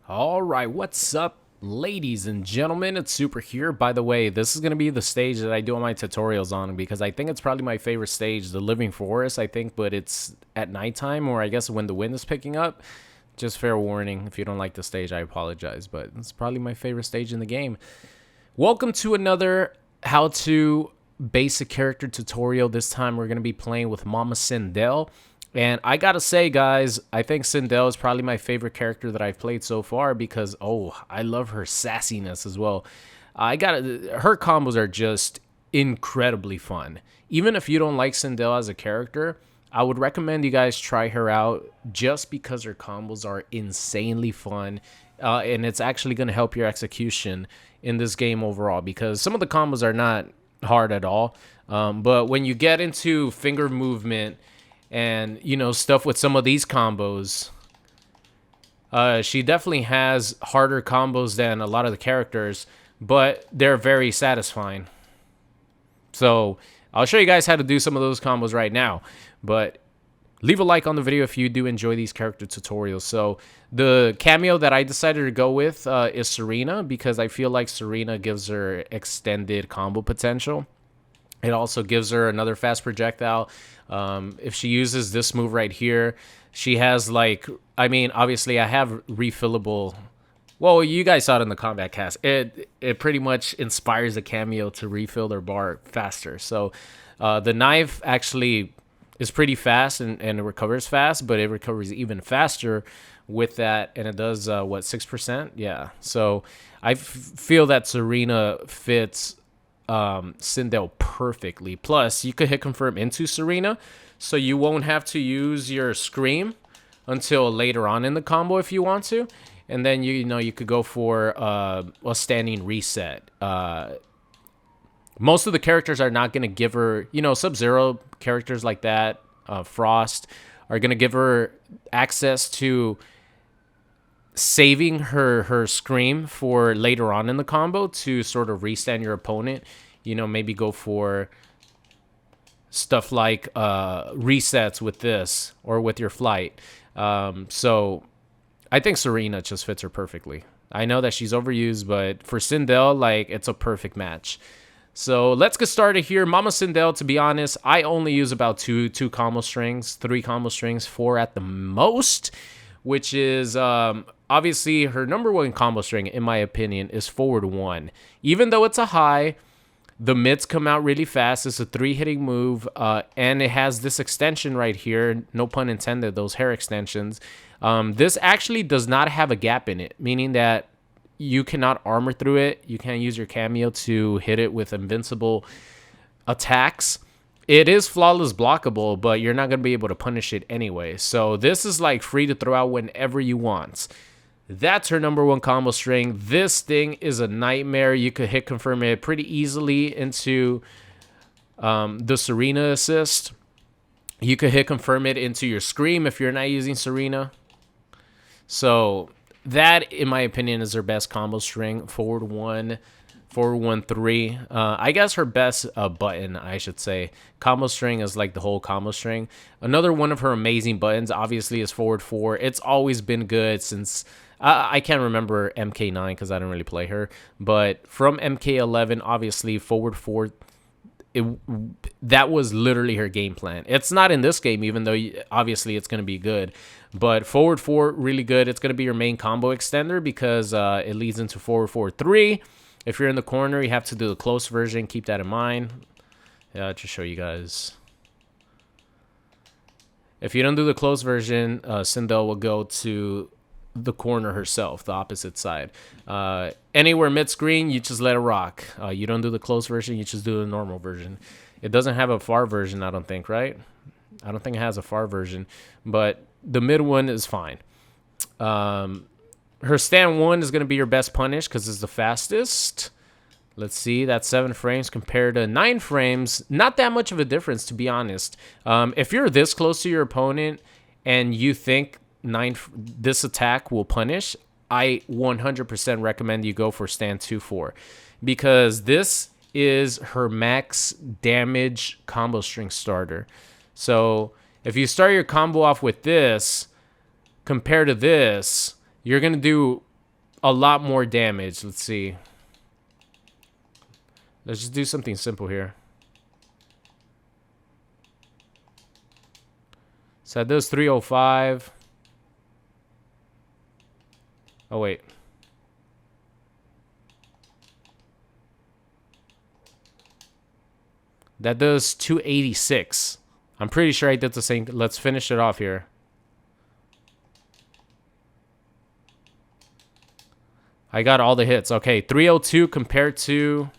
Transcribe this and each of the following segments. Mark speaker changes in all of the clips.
Speaker 1: All right, what's up, ladies and gentlemen? It's Super here. By the way, this is going to be the stage that I do all my tutorials on because I think it's probably my favorite stage, the Living Forest, I think, but it's at nighttime or I guess when the wind is picking up. Just fair warning, if you don't like the stage, I apologize, but it's probably my favorite stage in the game. Welcome to another how to basic character tutorial. This time we're going to be playing with Mama Sindel. And I gotta say, guys, I think Sindel is probably my favorite character that I've played so far because, I love her sassiness as well. Her combos are just incredibly fun. Even if you don't like Sindel as a character, I would recommend you guys try her out just because her combos are insanely fun. And it's actually going to help your execution in this game overall because some of the combos are not hard at all. But when you get into finger movement, and, stuff with some of these combos, she definitely has harder combos than a lot of the characters, but they're very satisfying. So I'll show you guys how to do some of those combos right now. But leave a like on the video if you do enjoy these character tutorials. So the Kameo that I decided to go with is Serena because I feel like Serena gives her extended combo potential. It also gives her another fast projectile. If she uses this move right here, she has obviously I have refillable. Well, you guys saw it in the combat cast. It pretty much inspires the Kameo to refill their bar faster. So the knife actually is pretty fast and it recovers fast, but it recovers even faster with that. And it does, 6%? Yeah. So I feel that Serena fits Sindel perfectly. Plus, you could hit confirm into Serena, so you won't have to use your scream until later on in the combo if you want to. And then you could go for a standing reset. Most of the characters are not going to give her, Sub-Zero characters like that, Frost, are going to give her access to saving her scream for later on in the combo to sort of restand your opponent. Maybe go for stuff like resets with this or with your flight. So I think Serena just fits her perfectly. I know that she's overused, but for Sindel, it's a perfect match. So let's get started here. Mama Sindel, to be honest, I only use about three combo strings, 4 at the most, which is obviously her number one combo string, in my opinion, is forward 1. Even though it's a high, the mids come out really fast. It's a 3-hitting move, and it has this extension right here. No pun intended, those hair extensions. This actually does not have a gap in it, meaning that you cannot armor through it. You can't use your Kameo to hit it with invincible attacks. It is flawless blockable, but you're not going to be able to punish it anyway. So this is free to throw out whenever you want. That's her number one combo string. This thing is a nightmare. You could hit confirm it pretty easily into the Serena assist. You could hit confirm it into your scream if you're not using Serena. So that, in my opinion, is her best combo string. Forward 1, 3. I guess her best button, I should say. Combo string is the whole combo string. Another one of her amazing buttons, obviously, is forward 4. It's always been good since I can't remember MK9 because I didn't really play her. But from MK11, obviously, forward 4, that was literally her game plan. It's not in this game, even though obviously it's going to be good. But forward 4, really good. It's going to be your main combo extender because it leads into forward 4, 3. If you're in the corner, you have to do the close version. Keep that in mind. Yeah, to show you guys. If you don't do the close version, Sindel will go to the corner herself, the opposite side. Anywhere mid-screen, you just let it rock. You don't do the close version, you just do the normal version. It doesn't have a far version, I don't think, right? I don't think it has a far version, but the mid one is fine. Her stand 1 is going to be your best punish because it's the fastest. Let's see, that's 7 frames compared to 9 frames. Not that much of a difference, to be honest. If you're this close to your opponent and you think this attack will punish, I 100% recommend you go for stand 2-4 because this is her max damage combo string starter. So if you start your combo off with this compared to this, you're going to do a lot more damage. Let's see. Let's just do something simple here. So that does 305. Oh, wait. That does 286. I'm pretty sure I did the same. Let's finish it off here. I got all the hits. Okay, 302 compared to...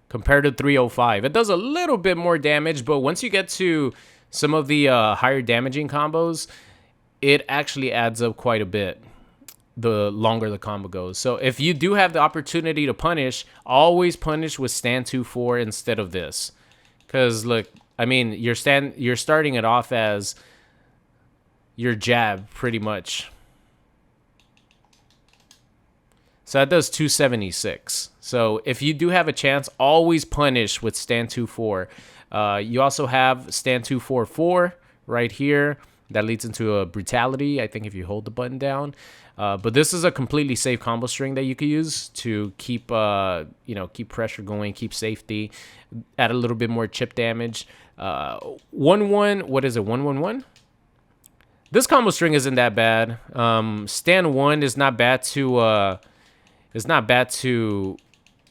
Speaker 1: Compared to 305. It does a little bit more damage, but once you get to some of the higher damaging combos, it actually adds up quite a bit the longer the combo goes. So if you do have the opportunity to punish, always punish with stand 2-4 instead of this. Because look, I mean, you're starting it off as your jab pretty much. So that does 276. So if you do have a chance, always punish with stand 2-4. You also have stand 2-4-4 right here. That leads into a brutality, I think, if you hold the button down. But this is a completely safe combo string that you could use to keep, keep pressure going, keep safety, add a little bit more chip damage. 1-1, what is it? 1-1-1. This combo string isn't that bad. Stand 1 is not bad to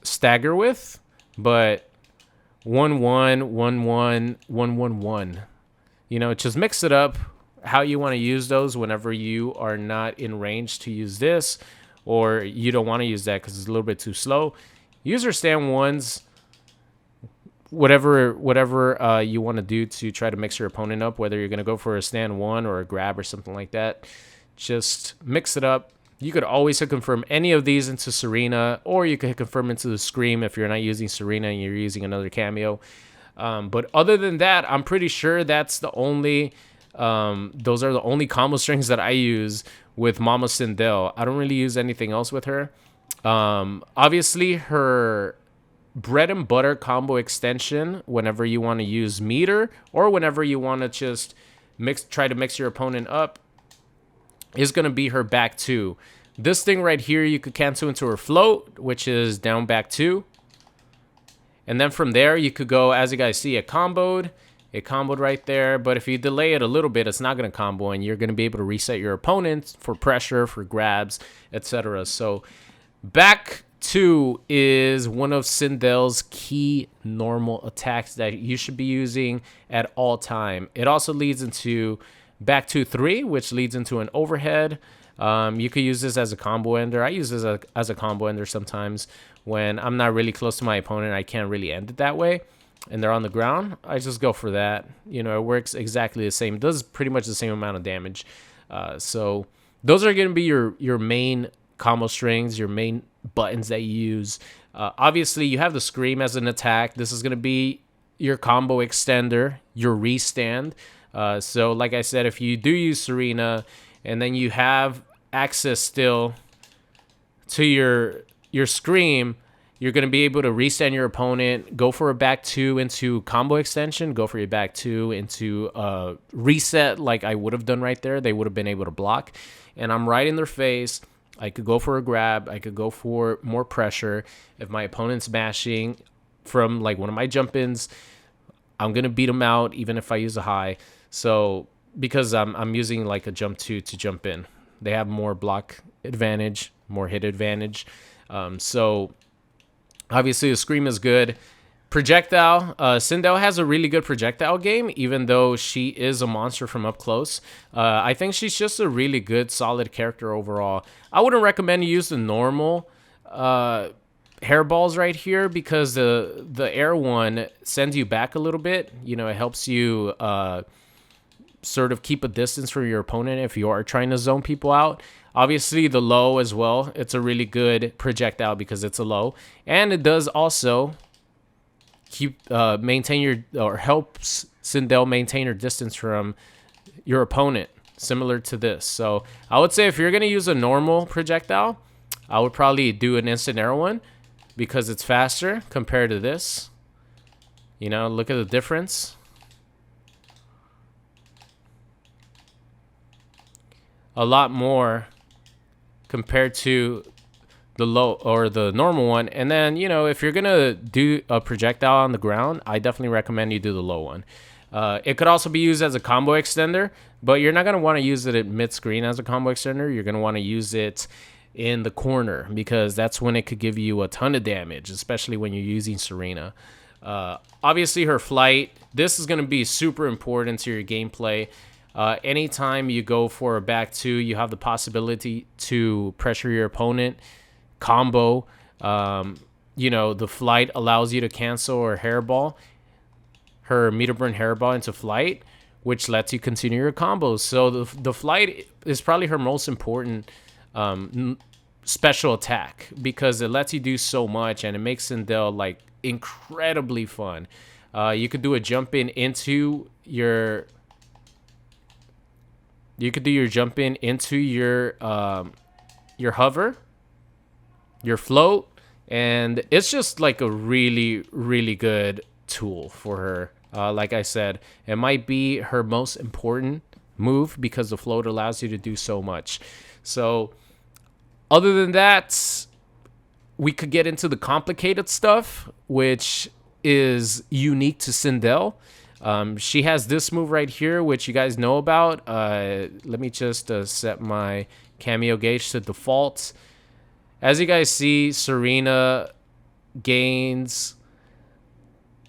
Speaker 1: stagger with, but 1-1, 1-1, 1-1-1. Just mix it up how you want to use those whenever you are not in range to use this, or you don't want to use that because it's a little bit too slow. Use your stand ones, whatever you want to do to try to mix your opponent up, whether you're going to go for a stand 1 or a grab or something like that. Just mix it up. You could always hit confirm any of these into Serena, or you could hit confirm into the Scream if you're not using Serena and you're using another Kameo. But other than that, I'm pretty sure that's the only... those are the only combo strings that I use with Mama Sindel. I don't really use anything else with her. Obviously, her bread and butter combo extension, whenever you want to use meter or whenever you want to just try to mix your opponent up, is going to be her back 2. This thing right here, you could cancel into her float, which is down back 2. And then from there, you could go, as you guys see, it comboed right there. But if you delay it a little bit, it's not going to combo, and you're going to be able to reset your opponent for pressure, for grabs, etc. So back 2 is one of Sindel's key normal attacks that you should be using at all time. It also leads into back 2-3, which leads into an overhead. You could use this as a combo ender. I use this as a combo ender sometimes when I'm not really close to my opponent. I can't really end it that way, and they're on the ground. I just go for that. It works exactly the same. It does pretty much the same amount of damage. So those are going to be your main combo strings, your main buttons that you use. Obviously, you have the Scream as an attack. This is going to be your combo extender, your restand. So like I said, if you do use Serena and then you have access still to your Scream, you're going to be able to restand your opponent, go for a back 2 into combo extension, go for your back 2 into reset like I would have done right there. They would have been able to block. And I'm right in their face. I could go for a grab. I could go for more pressure. If my opponent's mashing from like one of my jump-ins, I'm going to beat them out even if I use a high. So because I'm using like a jump 2 to jump in. They have more block advantage, more hit advantage. So obviously the Scream is good. Projectile, Sindel has a really good projectile game, even though she is a monster from up close. I think she's just a really good, solid character overall. I wouldn't recommend you use the normal hairballs right here because the air one sends you back a little bit. It helps you sort of keep a distance from your opponent if you are trying to zone people out. Obviously, the low as well. It's a really good projectile because it's a low. And it does also helps Sindel maintain her distance from your opponent, similar to this. So I would say if you're going to use a normal projectile, I would probably do an instant arrow one because it's faster compared to this. Look at the difference. a lot more compared to the low or the normal one. And then, you know, if you're gonna do a projectile on the ground, I definitely recommend you do the low one. It could also be used as a combo extender, but you're not gonna want to use it at mid-screen as a combo extender. You're gonna want to use it in the corner because that's when it could give you a ton of damage, especially when you're using Serena. Obviously, her flight, this is going to be super important to your gameplay. Anytime you go for a back two, you have the possibility to pressure your opponent, combo. You know, the flight allows you to cancel her meter burn hairball into flight, which lets you continue your combos. So the flight is probably her most important special attack because it lets you do so much and it makes Sindel like incredibly fun. You could do a jump in into your your hover, your float, and it's just like a really good tool for her. Like I said, it might be her most important move because the float allows you to do so much. So other than that, we could get into the complicated stuff, which is unique to Sindel. She has this move right here, which you guys know about. Let me just set my Kameo gauge to default. As you guys see, Serena gains.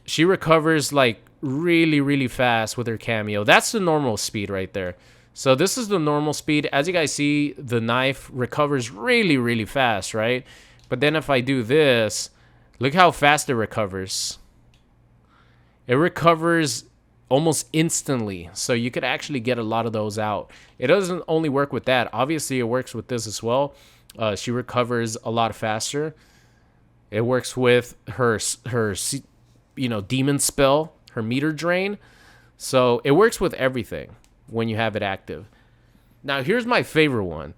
Speaker 1: She recovers like really fast with her Kameo. That's the normal speed right there. So this is the normal speed. As you guys see, the knife recovers really fast, right? But then if I do this, look how fast it recovers. It recovers almost instantly. So you could actually get a lot of those out. It doesn't only work with that. Obviously, it works with this as well. She recovers a lot faster. It works with her you know, demon spell, her meter drain. So it works with everything when you have it active. Now, here's my favorite one.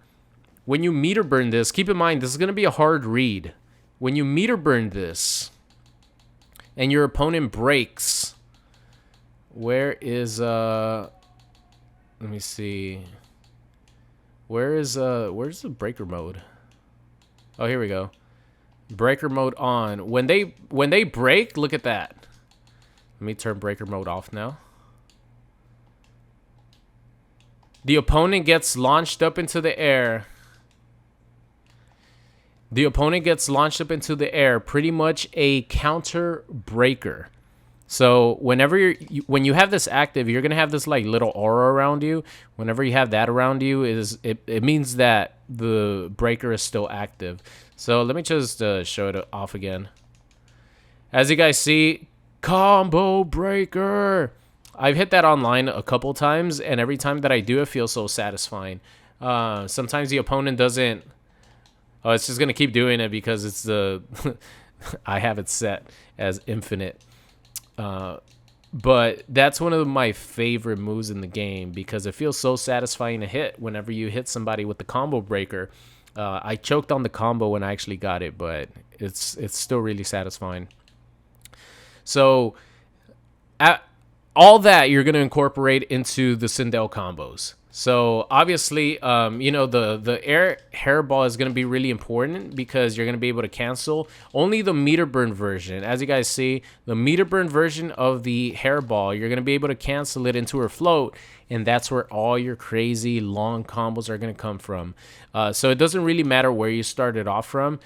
Speaker 1: When you meter burn this, keep in mind, this is going to be a hard read. When you meter burn this and your opponent breaks, where is, let me see. Where's the breaker mode? Oh, here we go. Breaker mode on. When they break, look at that. Let me turn breaker mode off now. The opponent gets launched up into the air. The opponent gets launched up into the air, pretty much a counter breaker. So whenever when you have this active, you're gonna have this like little aura around you. Whenever you have that around you, it means that the breaker is still active. So let me just show it off again. As you guys see, combo breaker. I've hit that online a couple times, and every time that I do, it feels so satisfying. Sometimes the opponent doesn't. Oh, it's just gonna keep doing it because it's the. I have it set as infinite. But that's one of my favorite moves in the game because it feels so satisfying to hit whenever you hit somebody with the combo breaker. I choked on the combo when I actually got it, but it's still really satisfying. So, all that you're going to incorporate into the Sindel combos. So obviously, you know, the air hairball is going to be really important because you're going to be able to cancel only the meter burn version. As you guys see, the meter burn version of the hairball, you're going to be able to cancel it into her float, and that's where all your crazy long combos are going to come from. So it doesn't really matter where you started off from.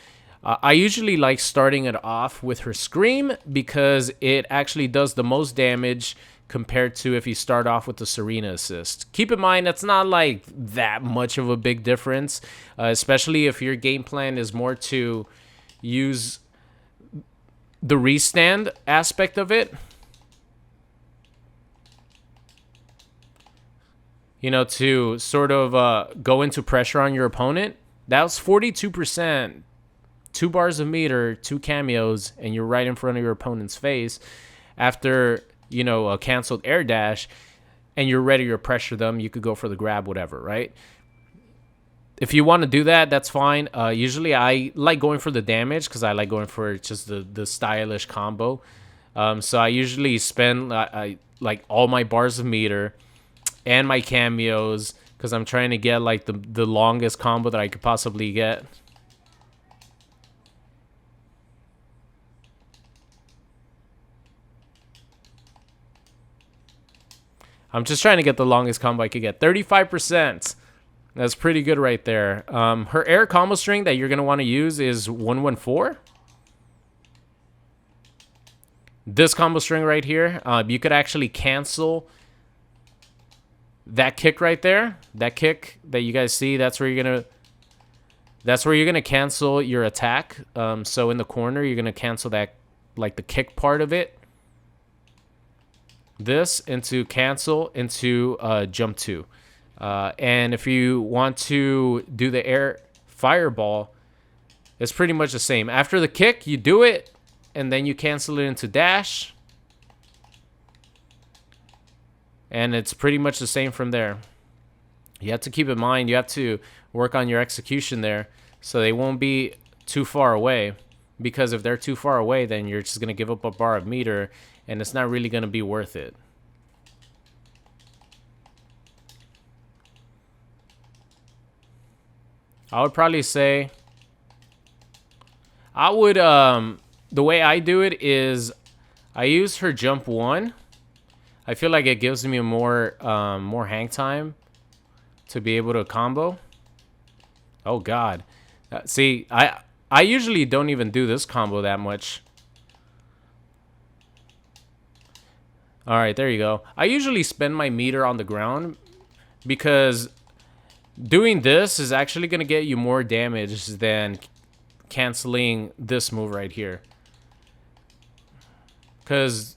Speaker 1: I usually like starting it off with her Scream because it actually does the most damage compared to if you start off with the Serena assist. Keep in mind, that's not like that much of a big difference, especially if your game plan is more to use the restand aspect of it. You know, to sort of go into pressure on your opponent. That was 42%. 2 bars of meter, 2 cameos, and you're right in front of your opponent's face after, you know, a canceled air dash, and you're ready to pressure them. You could go for the grab, whatever, right? If you want to do that, that's fine. Usually I like going for the damage because I like going for just the stylish combo. So I usually spend like all my bars of meter and my cameos, because I'm trying to get like the longest combo that I could possibly get. I'm just trying to get the longest combo I could get. 35%. That's pretty good right there. Her air combo string that you're going to want to use is 114. This combo string right here, you could actually cancel that kick right there. That kick that you guys see, that's where you're gonna cancel your attack. So in the corner, you're gonna cancel that, like the kick part of it. This into cancel into jump 2. And if you want to do the air fireball, it's pretty much the same. After the kick, you do it, and then you cancel it into dash. And it's pretty much the same from there. You have to keep in mind, you have to work on your execution there so they won't be too far away. Because if they're too far away, then you're just going to give up a bar of meter, and it's not really going to be worth it. I would probably say, the way I do it is I use her jump 1. I feel like it gives me more hang time to be able to combo. Oh God, see, I usually don't even do this combo that much. All right, there you go. I usually spend my meter on the ground because doing this is actually going to get you more damage than canceling this move right here. Because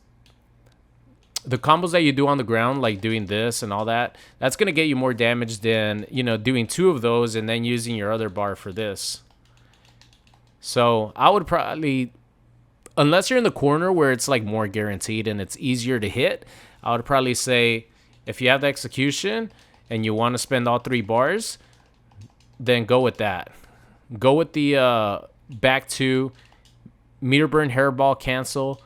Speaker 1: the combos that you do on the ground, like doing this and all that, that's going to get you more damage than, you know, doing 2 of those and then using your other bar for this. So I would probably, unless you're in the corner where it's like more guaranteed and it's easier to hit, I would probably say if you have the execution and you want to spend all 3 bars, then go with that. Go with the back 2, meter burn, hairball, cancel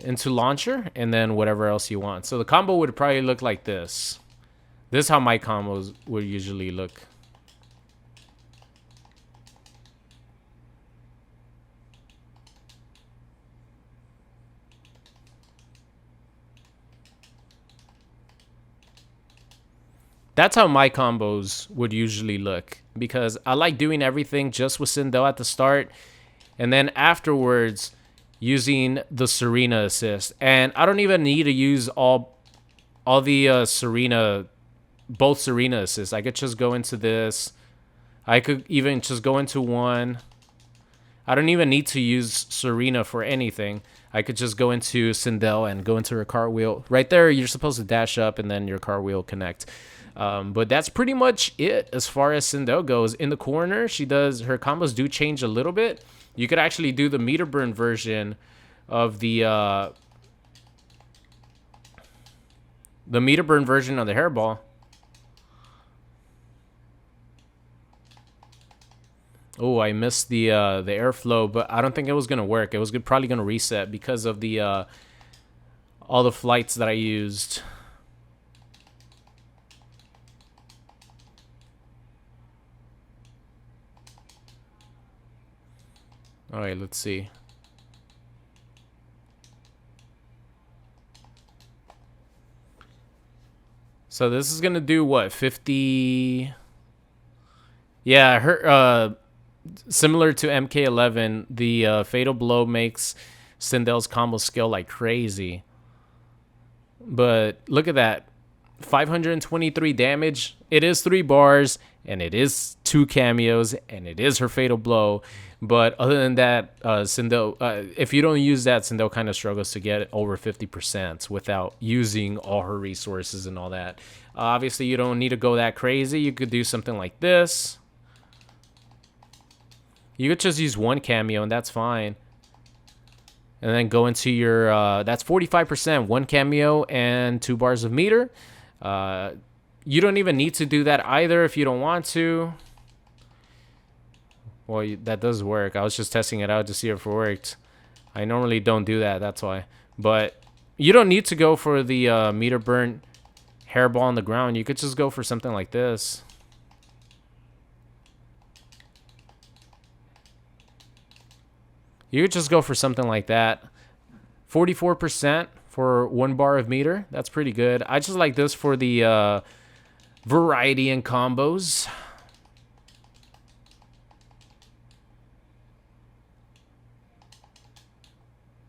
Speaker 1: into launcher, and then whatever else you want. So the combo would probably look like this. This is how my combos would usually look. That's how my combos would usually look, because I like doing everything just with Sindel at the start, and then afterwards using the Serena assist. And I don't even need to use all the Serena, both Serena assists. I could just go into this. I could even just go into 1. I don't even need to use Serena for anything. I could just go into Sindel and go into her cartwheel. Right there, you're supposed to dash up and then your cartwheel connect. But that's pretty much it as far as Sindel goes. In the corner, her combos do change a little bit. You could actually do the meter burn version of the meter burn version of the hairball. Oh, I missed the airflow, but I don't think it was gonna work. It was probably gonna reset because of the all the flights that I used. All right, let's see. So this is gonna do what, 50? Yeah, her similar to MK11, the fatal blow makes Sindel's combo skill like crazy. But look at that, 523 damage. It is 3 bars, and it is 2 cameos, and it is her fatal blow. But other than that, Sindel, if you don't use that, Sindel kind of struggles to get over 50% without using all her resources and all that. Obviously, you don't need to go that crazy. You could do something like this. You could just use 1 cameo, and that's fine. And then go into your, that's 45%, 1 cameo and 2 bars of meter. You don't even need to do that either if you don't want to. Well, that does work. I was just testing it out to see if it worked. I normally don't do that, that's why. But you don't need to go for the meter burn hairball on the ground, you could just go for something like this. You could just go for something like that. 44% for 1 bar of meter. That's pretty good. I just like this for the variety in combos.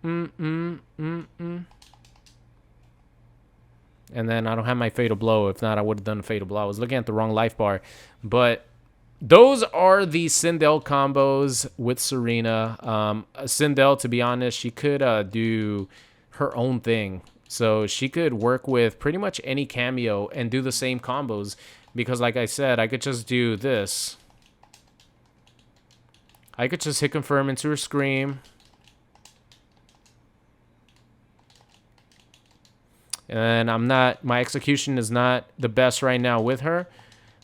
Speaker 1: And then I don't have my fatal blow. If not, I would have done a fatal blow. I was looking at the wrong life bar. But those are the Sindel combos with Serena. Sindel, to be honest, she could do her own thing. So she could work with pretty much any Kameo and do the same combos. Because like I said, I could just do this. I could just hit confirm into her Scream. And my execution is not the best right now with her.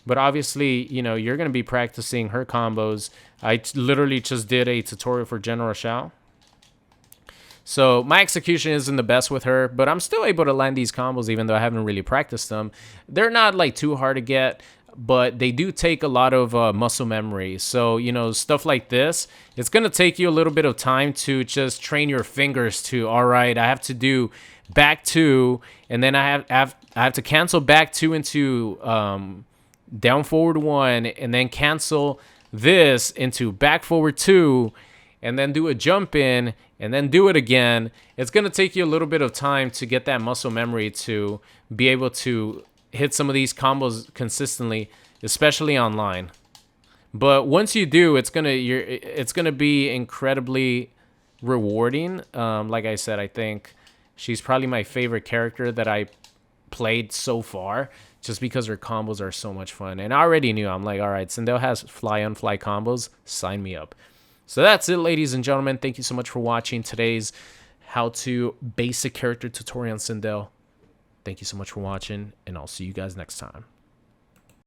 Speaker 1: But obviously, you know, you're going to be practicing her combos. I literally just did a tutorial for General Shao. So my execution isn't the best with her, but I'm still able to land these combos even though I haven't really practiced them. They're not like too hard to get, but they do take a lot of muscle memory. So, you know, stuff like this, it's going to take you a little bit of time to just train your fingers to, all right, I have to do back 2, and then I have to cancel back 2 into down forward 1, and then cancel this into back forward 2, and then do a jump in, and then do it again. It's going to take you a little bit of time to get that muscle memory to be able to hit some of these combos consistently, especially online. But once you do, it's gonna be incredibly rewarding. Like I said, I think she's probably my favorite character that I played so far, just because her combos are so much fun. And I already knew, I'm like, all right, Sindel has fly-on-fly combos. Sign me up. So that's it, ladies and gentlemen. Thank you so much for watching today's how to basic character tutorial on Sindel. Thank you so much for watching, and I'll see you guys next time.